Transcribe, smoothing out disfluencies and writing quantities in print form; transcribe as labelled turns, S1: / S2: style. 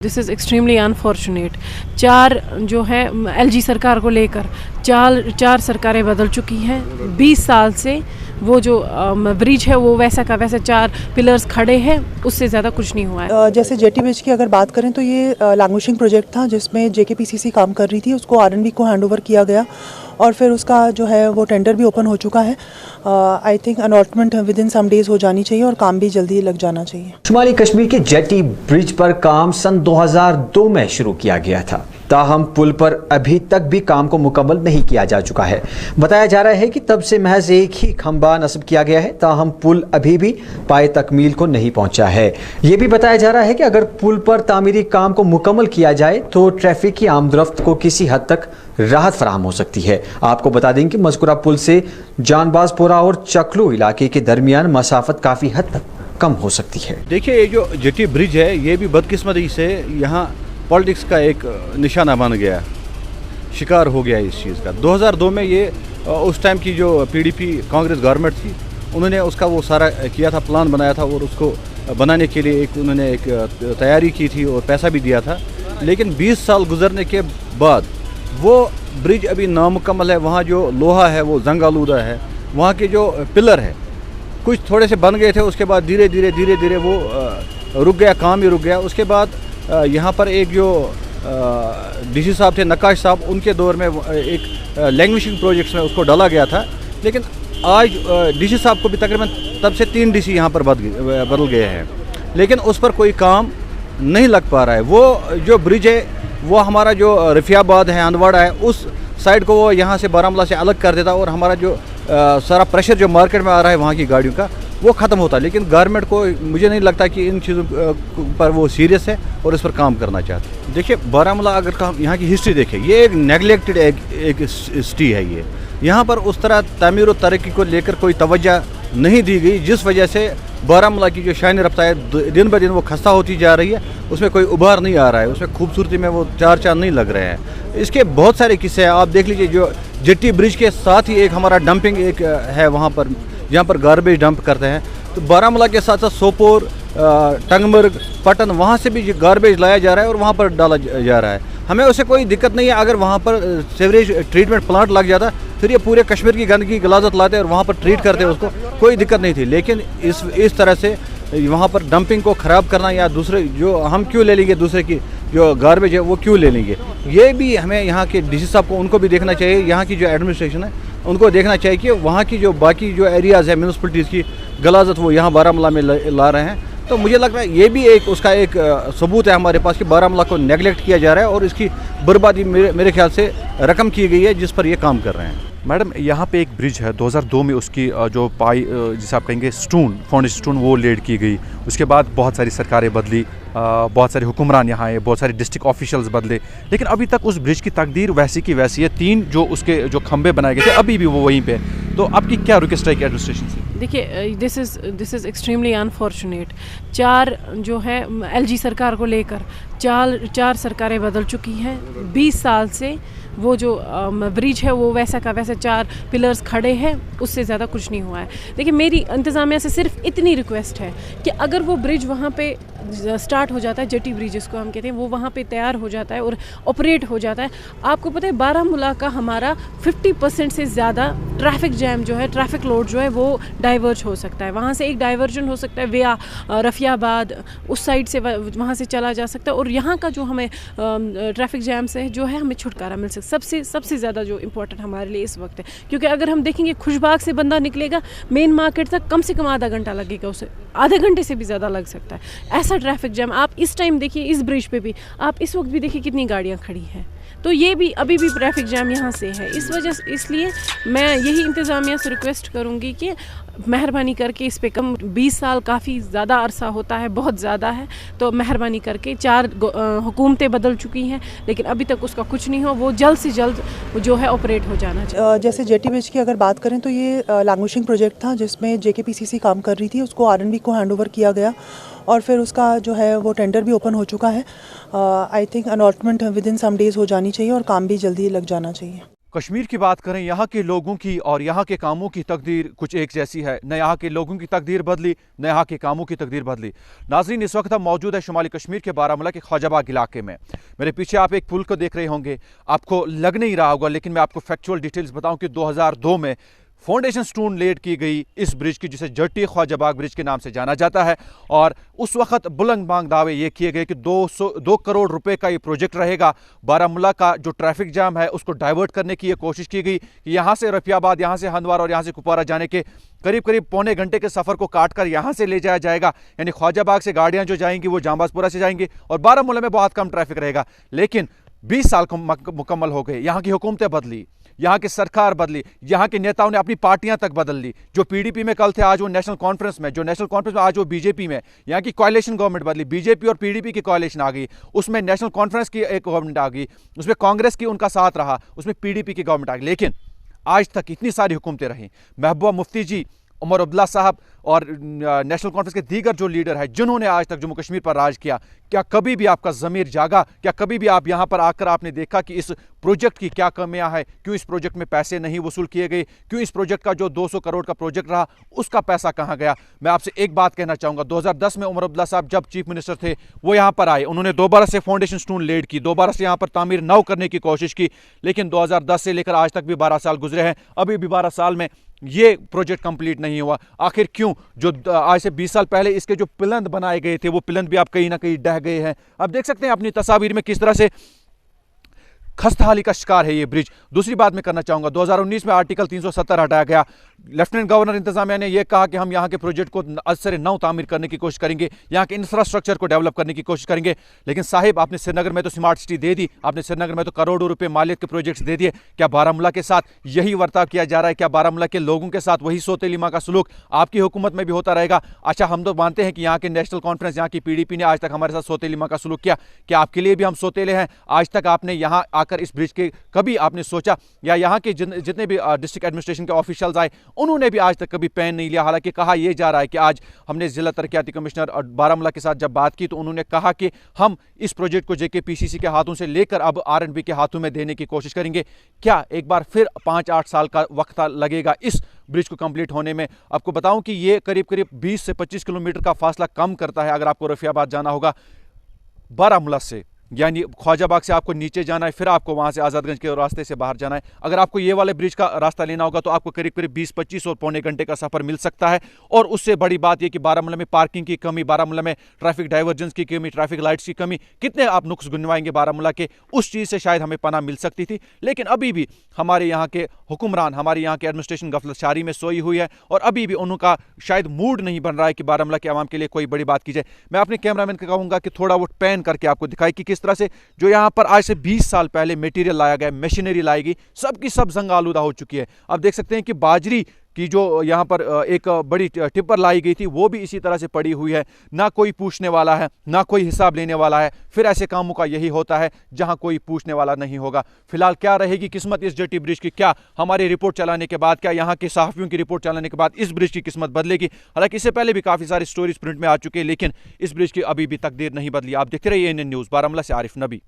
S1: This is extremely unfortunate. चार जो है एलजी सरकार को लेकर चार सरकारें बदल चुकी हैं। 20 साल से वो जो ब्रिज है वो वैसा का वैसा 4 पिलर्स खड़े हैं, उससे ज़्यादा कुछ नहीं हुआ है।
S2: जैसे जेटी ब्रिज की अगर बात करें तो ये लैंग्वेजिंग प्रोजेक्ट था जिसमें जेकेपीसीसी काम कर रही थी, उसको आरएनबी को हैंड ओवर किया गया और फिर उसका जो है वो टेंडर भी ओपन हो चुका है। I think allotment within some days हो जानी चाहिए और काम भी जल्दी लग जाना चाहिए।
S3: शुमाली कश्मीर के जेटी ब्रिज पर काम सन 2002 में शुरू किया गया था, ताहम पुल पर अभी तक भी काम को मुकम्मल नहीं किया जा चुका है। बताया जा रहा है कि तब से महज एक ही खंबा नस्ब किया गया है, ताहम पुल अभी भी पाए तकमील को नहीं पहुंचा है। ये भी बताया जा रहा है कि अगर पुल पर तामीरी काम को मुकम्मल किया जाए तो ट्रैफिक की आमदरफ्त को किसी हद तक राहत फराहम हो सकती है। आपको बता दें कि मज़कूरा पुल से जानबाजपोरा और चकलू इलाके के दरमियान मसाफत काफ़ी हद तक कम हो सकती है।
S4: देखिए, ये जो जेटी ब्रिज है ये भी बदकिस्मती से यहाँ पॉलिटिक्स का एक निशाना बन गया, शिकार हो गया इस चीज़ का। 2002 में ये उस टाइम की जो पीडीपी कांग्रेस गवर्नमेंट थी, उन्होंने उसका वो सारा किया था, प्लान बनाया था और उसको बनाने के लिए उन्होंने एक तैयारी की थी और पैसा भी दिया था। लेकिन 20 साल गुजरने के बाद वो ब्रिज अभी नामुकम्मल है। वहाँ जो लोहा है वो जंग आलूदा है, वहाँ के जो पिलर है कुछ थोड़े से बन गए थे, उसके बाद धीरे धीरे वो रुक गया, काम ही रुक गया। उसके बाद यहाँ पर एक जो डीसी साहब थे, नक्काश साहब, उनके दौर में एक लैंग्वेजिंग प्रोजेक्ट्स में उसको डाला गया था। लेकिन आज डीसी साहब को भी तकरीबन तब से 3 डीसी यहाँ पर बदल गए हैं, लेकिन उस पर कोई काम नहीं लग पा रहा है। वो जो ब्रिज है वो हमारा जो रफियाबाद है, हंदवाड़ा है, उस साइड को वो यहाँ से बारामूला से अलग कर देता और हमारा जो सारा प्रेशर जो मार्केट में आ रहा है वहाँ की गाड़ियों का वो ख़त्म होता है। लेकिन गवर्नमेंट को मुझे नहीं लगता कि इन चीज़ों पर वो सीरियस है और इस पर काम करना चाहते हैं। देखिए, बारामूला अगर हम यहाँ की हिस्ट्री देखें, ये एक नेगलेक्टेड एक सिटी है। ये यहाँ पर उस तरह तामीर और तरक्की को लेकर कोई तवज्जो नहीं दी गई, जिस वजह से बारामूला की जो शान रफ्ता है दिन ब दिन वो खस्ता होती जा रही है। उसमें कोई उभार नहीं आ रहा है, उसमें खूबसूरती में वो चार चांद नहीं लग रहे हैं। इसके बहुत सारे किस्से हैं, आप देख लीजिए। जो जेटी ब्रिज के साथ ही एक हमारा डंपिंग एक है वहाँ पर, जहाँ पर गार्बेज डंप करते हैं। तो बारामूला के साथ साथ सोपोर, टंगमर्ग, पटन, वहाँ से भी गार्बेज लाया जा रहा है और वहाँ पर डाला जा रहा है। हमें उससे कोई दिक्कत नहीं है। अगर वहाँ पर सीवरेज ट्रीटमेंट प्लांट लग जाता फिर ये पूरे कश्मीर की गंदगी गलाजत लाते और वहाँ पर ट्रीट करते, उसको कोई दिक्कत नहीं थी। लेकिन इस तरह से वहाँ पर डंपिंग को ख़राब करना, या दूसरे जो हम क्यों ले लेंगे, दूसरे की जो गार्बेज है वो क्यों ले लेंगे, ये भी हमें यहाँ के डीसी साहब को उनको भी देखना चाहिए। यहाँ की जो एडमिनिस्ट्रेशन है उनको देखना चाहिए कि वहाँ की जो बाकी जो एरियाज़ है म्यूनसिपलिटीज़ की गलाजत वो यहाँ बारामूला में ला रहे हैं। तो मुझे लग रहा है ये भी एक उसका एक सबूत है हमारे पास कि बारामूला को नेगलेक्ट किया जा रहा है और इसकी बर्बादी मेरे ख्याल से रकम की गई है जिस पर ये काम कर रहे हैं।
S5: मैडम, यहाँ पे एक ब्रिज है, 2002 में उसकी जो पाई जिसे आप कहेंगे स्टोन, फाउंडेशन स्टोन, वो लेड की गई। उसके बाद बहुत सारी सरकारें बदली, बहुत सारे हुक्मरान यहाँ आए, बहुत सारे डिस्ट्रिक्ट ऑफिशियल्स बदले, लेकिन अभी तक उस ब्रिज की तकदीर वैसी की वैसी है। 3 जो उसके जो खंबे बनाए गए थे अभी भी वो वहीं पे। तो आपकी क्या रिक्वेस्ट है एडमिनिस्ट्रेशन से?
S1: देखिए, दिस इज़ एक्सट्रीमली अनफॉर्चुनेट। 4 जो है एलजी सरकार को लेकर चार सरकारें बदल चुकी हैं। 20 साल से वो जो ब्रिज है वो वैसा का वैसा 4 पिलर्स खड़े हैं, उससे ज़्यादा कुछ नहीं हुआ है। देखिए, मेरी इंतज़ामिया से सिर्फ इतनी रिक्वेस्ट है कि अगर वो ब्रिज वहाँ पे स्टार्ट हो जाता है, जेटी ब्रिज जिसको हम कहते हैं, वो वहाँ पे तैयार हो जाता है और ऑपरेट हो जाता है। आपको पता है बारामूला का हमारा 50% से ज़्यादा ट्रैफिक जैम जो है, ट्रैफिक लोड जो है वो डाइवर्ज हो सकता है। वहाँ से एक डाइवर्जन हो सकता है विया रफियाबाद, उस साइड से वहाँ से चला जा सकता है और यहाँ का जो हमें ट्रैफिक जैम से जो है हमें छुटकारा मिल सकता है। सबसे ज़्यादा जो इम्पोर्टेंट हमारे लिए इस वक्त है, क्योंकि अगर हम देखेंगे खुशबाग से बंदा निकलेगा मेन मार्केट तक कम से कम आधा घंटा लगेगा, उसे आधे घंटे से भी ज़्यादा लग सकता है। ऐसा ट्रैफिक जैम आप इस टाइम देखिए, इस ब्रिज पे भी आप इस वक्त भी देखिए कितनी गाड़ियाँ खड़ी हैं। तो ये भी अभी भी ट्रैफिक जैम यहाँ से है। इस वजह से, इसलिए मैं यही इंतज़ामिया से रिक्वेस्ट करूँगी कि मेहरबानी करके इस पे कम, 20 साल काफ़ी ज़्यादा अरसा होता है, बहुत ज़्यादा है। तो मेहरबानी करके 4 हुकूमतें बदल चुकी हैं लेकिन अभी तक उसका कुछ नहीं हो, वो जल्द से जल्द जो है ऑपरेट हो जाना चाहिए।
S2: जैसे जेटी ब्रिज की अगर बात करें तो ये लैंग्वेजिंग प्रोजेक्ट था जिसमें जेकेपीसीसी काम कर रही थी, उसको आरएनबी को हैंड ओवर किया गया और फिर उसका जो है वो टेंडर भी ओपन हो चुका है। I think allotment within some days हो जानी चाहिए और काम भी जल्दी लग जाना चाहिए।
S5: کشمیر کی بات کریں، یہاں کے لوگوں کی اور یہاں کے کاموں کی تقدیر کچھ ایک جیسی ہے، نہ یہاں کے لوگوں کی تقدیر بدلی نہ یہاں کے کاموں کی تقدیر بدلی۔ ناظرین، اس وقت ہم موجود ہے شمالی کشمیر کے بارہمولہ کے خواجہ باغ علاقے میں۔ میرے پیچھے آپ ایک پل کو دیکھ رہے ہوں گے، آپ کو لگ نہیں رہا ہوگا، لیکن میں آپ کو فیکچول ڈیٹیلز بتاؤں کہ 2002 میں فاؤنڈیشن سٹون لیڈ کی گئی اس برج کی، جسے جٹی خواجہ باغ برج کے نام سے جانا جاتا ہے، اور اس وقت بلند بانگ دعوے یہ کیے گئے کہ 2 کروڑ روپے کا یہ پروجیکٹ رہے گا۔ بارہمولہ کا جو ٹریفک جام ہے اس کو ڈائیورٹ کرنے کی یہ کوشش کی گئی کہ یہاں سے رفیع آباد، یہاں سے ہندوار اور یہاں سے کپوارہ جانے کے قریب پونے گھنٹے کے سفر کو کاٹ کر یہاں سے لے جایا جائے گا، یعنی خواجہ باغ سے گاڑیاں جو جائیں گی وہ جامباز پورہ سے جائیں گی اور بارہمولہ میں بہت کم ٹریفک رہے گا۔ لیکن 20 سال مکمل ہو گئے، یہاں کی حکومتیں بدلی، یہاں کی سرکار بدلی، یہاں کے نیتاؤں نے اپنی پارٹیاں تک بدل لی، جو پی ڈی پی میں کل تھے آج وہ نیشنل کانفرنس میں، جو نیشنل کانفرنس میں آج وہ بی جے پی میں، یہاں کی کوائلیشن گورنمنٹ بدلی، بی جے پی اور پی ڈی پی کی کوائلیشن آ گئی، اس میں نیشنل کانفرنس کی ایک گورنمنٹ آ گئی، اس میں کانگریس کی ان کا ساتھ رہا، اس میں پی ڈی پی کی گورنمنٹ آ گئی، لیکن آج تک اتنی ساری حکومتیں رہیں، محبوبہ مفتی جی، عمر عبداللہ صاحب اور نیشنل کانفرنس کے دیگر جو لیڈر ہیں جنہوں نے آج تک جموں کشمیر پر راج کیا، کیا کبھی بھی آپ کا ضمیر جاگا؟ کیا کبھی بھی آپ یہاں پر آ کر آپ نے دیکھا کہ اس پروجیکٹ کی کیا کمیاں ہیں؟ کیوں اس پروجیکٹ میں پیسے نہیں وصول کیے گئے؟ کیوں اس پروجیکٹ کا جو 200 کروڑ کا پروجیکٹ رہا اس کا پیسہ کہاں گیا؟ میں آپ سے ایک بات کہنا چاہوں گا، 2010 میں عمر عبداللہ صاحب جب چیف منسٹر تھے وہ یہاں پر آئے، انہوں نے دوبارہ سے فاؤنڈیشن سٹون لیڈ کی، دوبارہ سے یہاں پر تعمیر نو کرنے کی کوشش کی، لیکن 2010 سے لے کر آج تک بھی 12 سال گزرے ہیں، ابھی بھی 12 سال میں یہ پروجیکٹ کمپلیٹ نہیں ہوا۔ آخر کیوں؟ جو آج سے 20 سال پہلے اس کے جو پلند بنائے گئے تھے وہ پلند بھی آپ کہیں نہ کہیں ڈہ گئے ہیں۔ آپ دیکھ سکتے ہیں اپنی تصاویر میں کس طرح سے خستحالی کا شکار ہے یہ برج۔ دوسری بات میں کرنا چاہوں گا، 2019 میں آرٹیکل 370 ہٹایا گیا، لیفٹیننٹ گورنر انتظامیہ نے یہ کہا کہ ہم یہاں کے پروجیکٹ کو ازسر نو تعمیر کرنے کی کوشش کریں گے، یہاں کے انفراسٹرکچر کو ڈیولپ کرنے کی کوشش کریں گے، لیکن صاحب آپ نے سری نگر میں تو سمارٹ سٹی دے دی، آپ نے سری نگر میں تو کروڑوں روپے مالیت کے پروجیکٹس دے دیے، کیا بارہمولہ کے ساتھ یہی ورتاؤ کیا جا رہا ہے؟ کیا بارہمولہ کے لوگوں کے ساتھ وہی سوتیلی ماں کا سلوک آپ کی حکومت میں بھی ہوتا رہے گا؟ اچھا، ہم تو مانتے ہیں کہ یہاں کے نیشنل کانفرنس، یہاں کی پی ڈی پی نے آج تک ہمارے ساتھ سوتیلی ماں کا سلوک کیا، کیا آپ کے لیے بھی ہم سوتیلے ہیں؟ آج تک آپ نے یہاں آ کر اس برج کے کبھی آپ نے سوچا، یا یہاں کے جتنے بھی ڈسٹرکٹ ایڈمنسٹریشن کے آفیشلز آئے انہوں نے بھی آج تک کبھی پین نہیں لیا؟ حالانکہ کہا یہ جا رہا ہے کہ آج ہم نے ضلع ترقیاتی کمشنر اور بارہمولہ کے ساتھ جب بات کی تو انہوں نے کہا کہ ہم اس پروجیکٹ کو جے کے پی سی سی کے ہاتھوں سے لے کر اب آر این بی کے ہاتھوں میں دینے کی کوشش کریں گے۔ کیا ایک بار پھر 5-8 سال کا وقت لگے گا اس برج کو کمپلیٹ ہونے میں؟ آپ کو بتاؤں کہ یہ قریب 20 سے 25 کلومیٹر کا فاصلہ کم کرتا ہے اگر آپ کو رفیع آباد جانا ہوگا بارہمولہ سے، یعنی خواجہ باغ سے آپ کو نیچے جانا ہے، پھر آپ کو وہاں سے آزاد گنج کے راستے سے باہر جانا ہے۔ اگر آپ کو یہ والے برج کا راستہ لینا ہوگا تو آپ کو قریب 20-25 اور پونے گھنٹے کا سفر مل سکتا ہے۔ اور اس سے بڑی بات یہ کہ بارہمولہ میں پارکنگ کی کمی، بارہمولہ میں ٹریفک ڈائیورجنس کی کمی، ٹریفک لائٹس کی کمی، کتنے آپ نقص گنوائیں گے بارہمولہ کے؟ اس چیز سے شاید ہمیں پناہ مل سکتی تھی، لیکن ابھی بھی ہمارے یہاں کے حکمران، ہمارے یہاں کے ایڈمنسٹریشن غفلت شاری میں سوئی ہوئی ہے، اور ابھی بھی ان کا شاید موڈ نہیں بن رہا ہے کہ بارہمولہ کے عوام کے لیے کوئی بڑی بات کی جائے۔ میں اپنے کیمرہ مین کو کہوں گا کہ تھوڑا وہ پین کر کے آپ کو دکھائے کہ کس طرح سے جو یہاں پر آج سے 20 سال پہلے میٹیریل لایا گیا، مشینری لائی گئی، سب کی سب زنگ آلودہ ہو چکی ہے۔ آپ دیکھ سکتے ہیں کہ باجری کی جو یہاں پر ایک بڑی ٹپر لائی گئی تھی وہ بھی اسی طرح سے پڑی ہوئی ہے، نہ کوئی پوچھنے والا ہے، نہ کوئی حساب لینے والا ہے۔ پھر ایسے کاموں کا یہی ہوتا ہے جہاں کوئی پوچھنے والا نہیں ہوگا۔ فی الحال کیا رہے گی قسمت اس جٹی برج کی؟ کیا ہماری رپورٹ چلانے کے بعد، کیا یہاں کے صحافیوں کی رپورٹ چلانے کے بعد اس برج کی قسمت بدلے گی؟ حالانکہ اس سے پہلے بھی کافی ساری سٹوریز پرنٹ میں آ چکے ہیں، لیکن اس برج کی ابھی بھی تقدیر نہیں بدلی۔ آپ دیکھتے رہیے این این نیوز، بارہمولہ سے عارف نبی۔